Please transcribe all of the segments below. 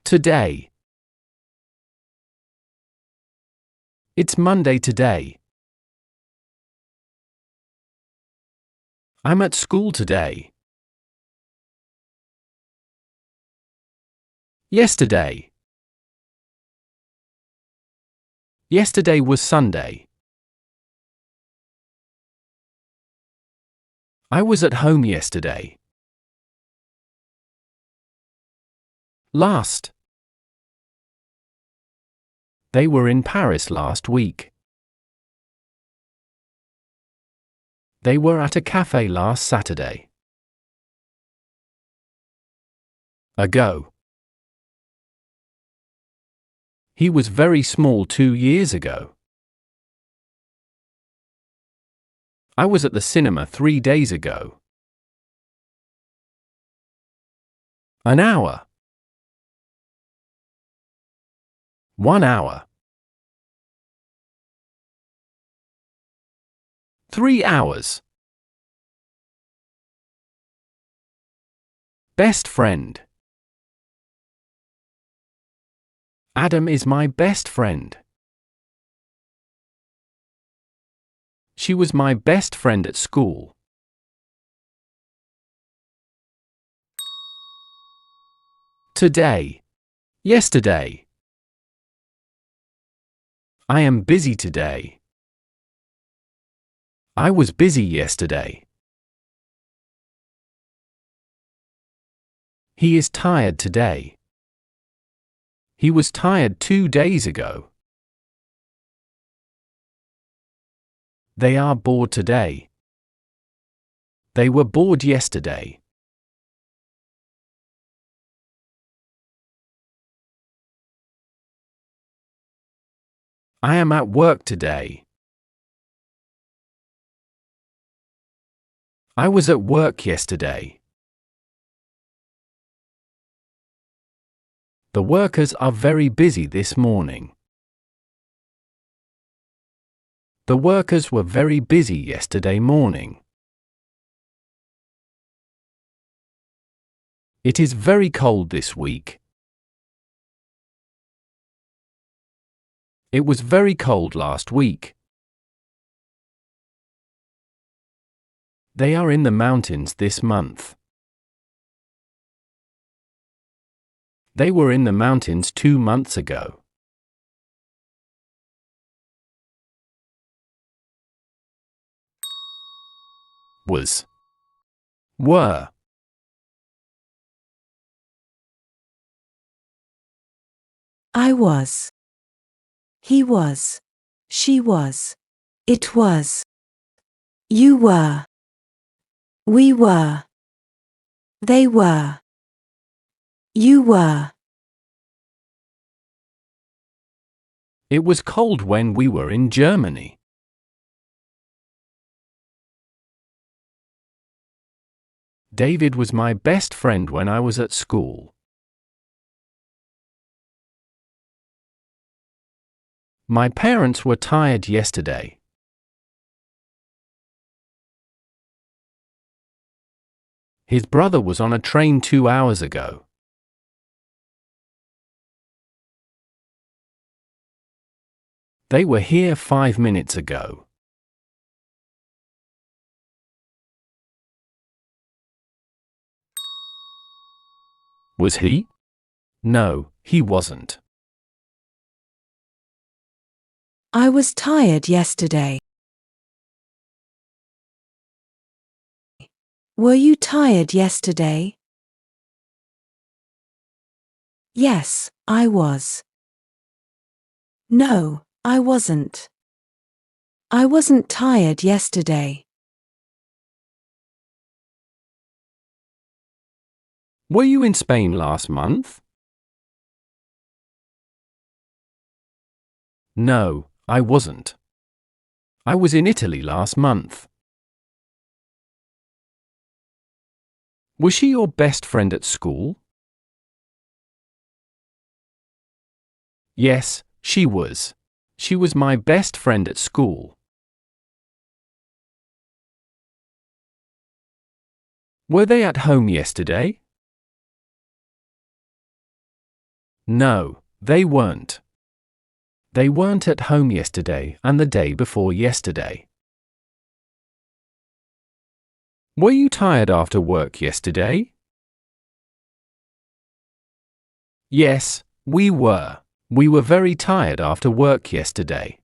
Today. It's Monday today. I'm at school today. Yesterday. Yesterday was Sunday. I was at home yesterday. Last. They were in Paris last week. They were at a cafe last Saturday. Ago. He was very small 2 years ago. I was at the cinema 3 days ago. An hour. 1 hour. 3 hours. Best friend. Adam is my best friend. She was my best friend at school. Today. Yesterday. I am busy today. I was busy yesterday. He is tired today. He was tired 2 days ago. They are bored today. They were bored yesterday. I am at work today. I was at work yesterday. The workers are very busy this morning. The workers were very busy yesterday morning. It is very cold this week. It was very cold last week. They are in the mountains this month. They were in the mountains 2 months ago. Was. Were. I was. He was. She was. It was. You were. We were. They were. You were. It was cold when we were in Germany. David was my best friend when I was at school. My parents were tired yesterday. His brother was on a train 2 hours ago. They were here 5 minutes ago. Was he? No, he wasn't. I was tired yesterday. Were you tired yesterday? Yes, I was. No, I wasn't. I wasn't tired yesterday. Were you in Spain last month? No, I wasn't. I was in Italy last month. Was she your best friend at school? Yes, she was. She was my best friend at school. Were they at home yesterday? No, they weren't. They weren't at home yesterday and the day before yesterday. Were you tired after work yesterday? Yes, we were. We were very tired after work yesterday.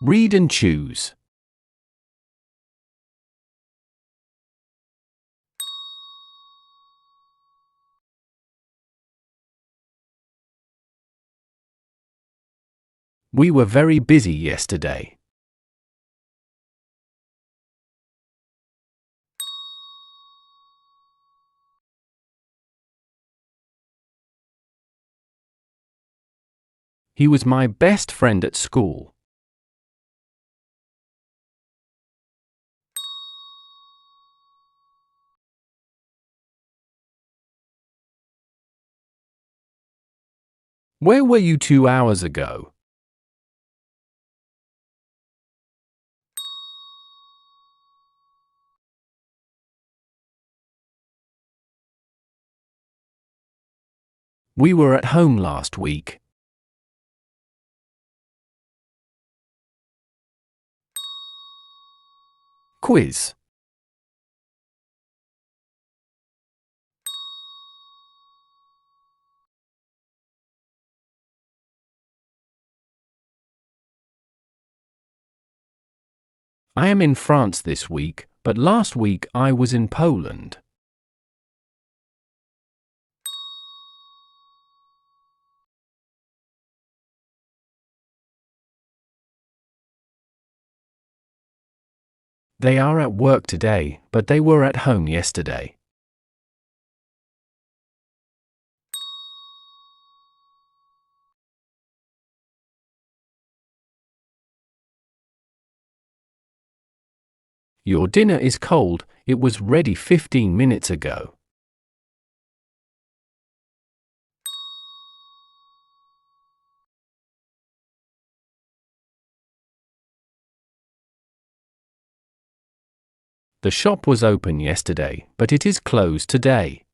Read and choose. We were very busy yesterday. He was my best friend at school. Where were you 2 hours ago? We were at home last week. Quiz. I am in France this week, but last week I was in Poland. They are at work today, but they were at home yesterday. Your dinner is cold. It was ready 15 minutes ago. The shop was open yesterday, but it is closed today.